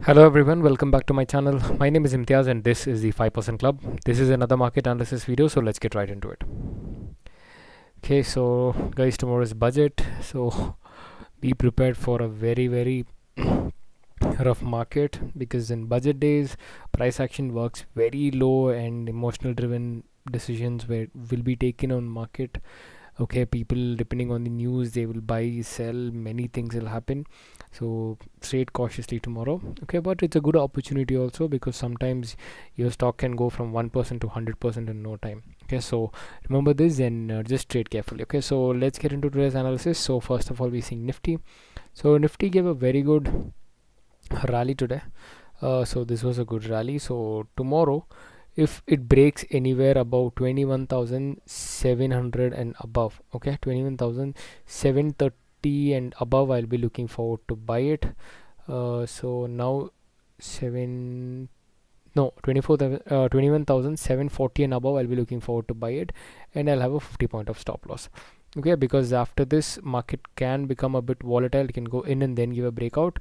Hello everyone, welcome back to my channel. My name is Imtiaz and this is the 5% Club. This is another market analysis video, so let's get right into it. Okay, so guys, tomorrow is budget, so be prepared for a very rough market, because in budget days price action works very low and emotional driven decisions will be taken on market. Okay, people depending on the news, they will buy, sell, many things will happen, so trade cautiously tomorrow. Okay, but it's a good opportunity also, because sometimes your stock can go from 1% to 100% in no time. Okay, so remember this and just trade carefully. Okay, so let's get into today's analysis. So first of all, we see Nifty. So Nifty gave a very good rally today. So this was a good rally. So tomorrow, if it breaks anywhere above 21,700 and above, okay, 21,730 and above, I'll be looking forward to buy it. So now 7 no 21,740 and above, I'll be looking forward to buy it, and I'll have a 50 point of stop loss. Okay, because after this market can become a bit volatile, it can go in and then give a breakout.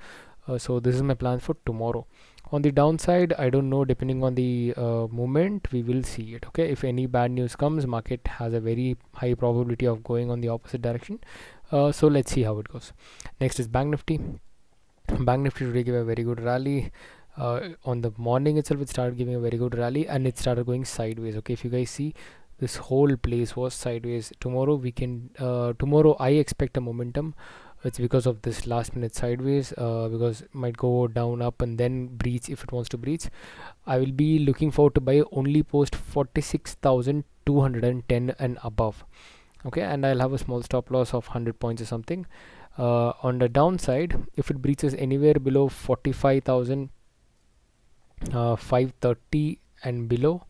So this is my plan for tomorrow. On the downside, I don't know, depending on the movement, we will see it. Okay, if any bad news comes, market has a very high probability of going on the opposite direction. So let's see how it goes. Next is Bank Nifty. Bank Nifty today gave a very good rally. On the morning itself, it started giving a very good rally and it started going sideways. Okay, if you guys see, this whole place was sideways. Tomorrow tomorrow I expect a momentum. It's because of this last minute sideways, because it might go down, up, and then breach if it wants to breach. I will be looking forward to buy only post 46,210 and above. Okay, and I'll have a small stop loss of 100 points or something. On the downside, if it breaches anywhere below 45,530 and below,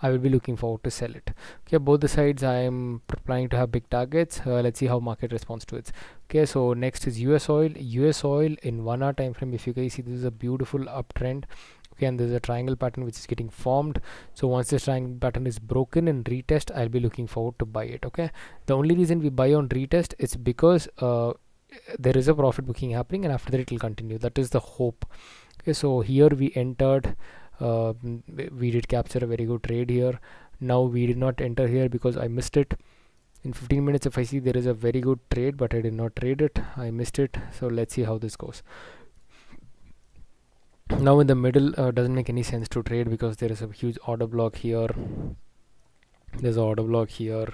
I will be looking forward to sell it. Okay, both the sides I am planning to have big targets. Let's see how market responds to it. Okay, so next is US oil. US oil in 1 hour time frame, if you guys see, this is a beautiful uptrend. Okay, and there's a triangle pattern which is getting formed. So once this triangle pattern is broken and retest, I'll be looking forward to buy it. Okay, the only reason we buy on retest is because there is a profit booking happening, and after that it will continue. That is the hope. Okay, so here we entered, we did capture a very good trade here. Now we did not enter here because I missed it. In 15 minutes, if I see there is a very good trade, but I did not trade it, I missed it. So let's see how this goes. Now in the middle, doesn't make any sense to trade because there is a huge order block here, there's an order block here,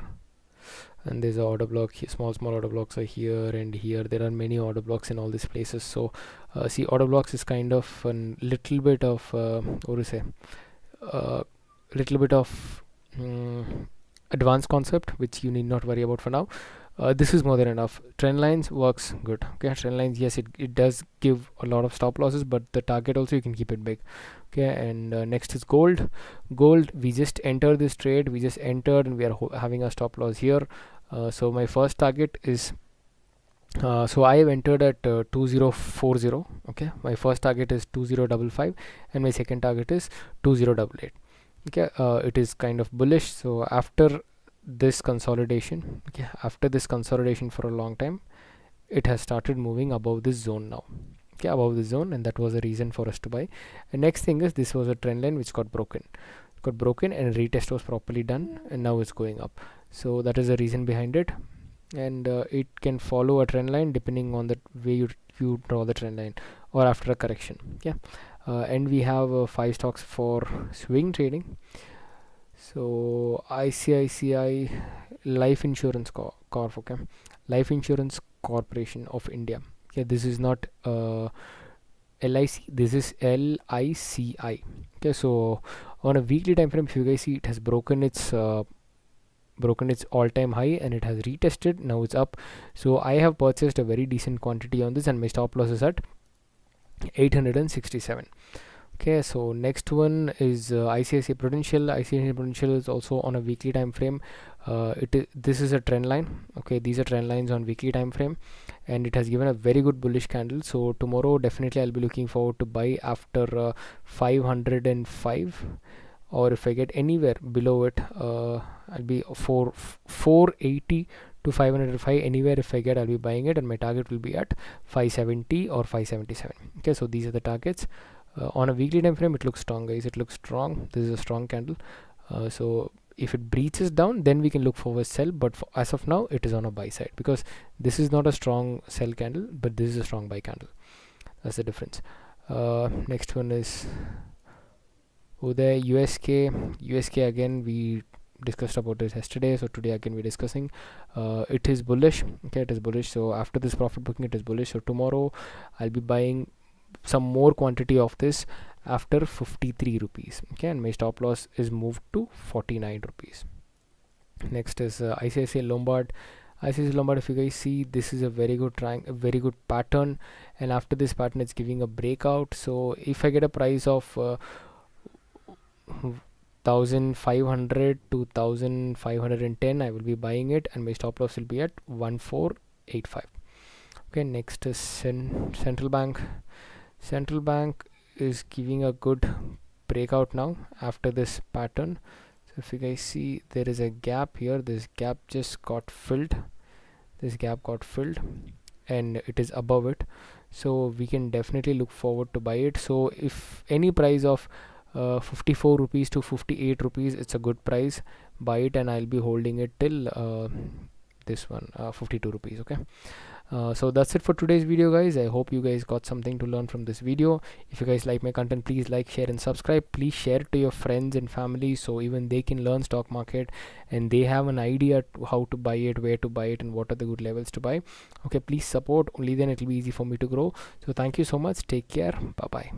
and there's an order block here. Small order blocks are here and here. There are many order blocks in all these places. So see, order blocks is kind of a little bit of what to say, little bit of advanced concept which you need not worry about for now. This is more than enough. Trend lines works good. Okay, trend lines, yes, it does give a lot of stop losses, but the target also you can keep it big. Okay, and next is gold. Gold, we just entered this trade, we just entered, and we are having a stop loss here. So my first target is so I have entered at 2040. Okay, my first target is 2055 and my second target is 2088. Okay, it is kind of bullish. So after this consolidation, okay, after this consolidation for a long time, it has started moving above this zone now. Okay, above this zone, and that was a reason for us to buy. And next thing is, this was a trend line which got broken, and retest was properly done, and now it's going up. So that is the reason behind it, and it can follow a trend line depending on the way you draw the trend line, or after a correction. Yeah, and we have 5 stocks for swing trading. So ICICI Life Insurance Corp. Okay, Life Insurance Corporation of India. Okay, this is not LIC, this is LICI. Okay, so on a weekly time frame, if you guys see, it has broken its all-time high and it has retested. Now it's up. So I have purchased a very decent quantity on this, and my stop loss is at 867. Okay, so next one is ICICI Prudential. ICICI Prudential is also on a weekly time frame. This is a trend line. Okay, these are trend lines on weekly time frame, and it has given a very good bullish candle. So tomorrow definitely I'll be looking forward to buy after 505, or if I get anywhere below it, I'll be 480 to 505. Anywhere if I get, I'll be buying it, and my target will be at 570 or 577. Okay, so these are the targets. On a weekly time frame, it looks strong, guys. It looks strong. This is a strong candle. So if it breaches down, then we can look for a sell, but as of now it is on a buy side, because this is not a strong sell candle, but this is a strong buy candle. That's the difference. Next one is Uday. USK again, we discussed about this yesterday, so today again we're discussing. It is bullish. Okay, it is bullish. So after this profit booking, it is bullish. So tomorrow I'll be buying some more quantity of this after 53 rupees. Okay, and my stop loss is moved to 49 rupees. Next is ICICI Lombard. ICICI Lombard, if you guys see, this is a very good a very good pattern, and after this pattern it's giving a breakout. So if I get a price of 1500 to 1510, I will be buying it, and my stop loss will be at 1485. Okay, next is central bank. Central bank is giving a good breakout now after this pattern. So if you guys see, there is a gap here. This gap just got filled. This gap got filled and it is above it, so we can definitely look forward to buy it. So if any price of 54 rupees to 58 rupees, it's a good price, buy it, and I'll be holding it till this one 52 rupees. Okay, so that's it for today's video, guys. I hope you guys got something to learn from this video. If you guys like my content, please like, share and subscribe. Please share it to your friends and family, so even they can learn stock market and they have an idea how to buy it, where to buy it, and what are the good levels to buy. Okay, please support, only then it will be easy for me to grow. So thank you so much, take care, bye bye.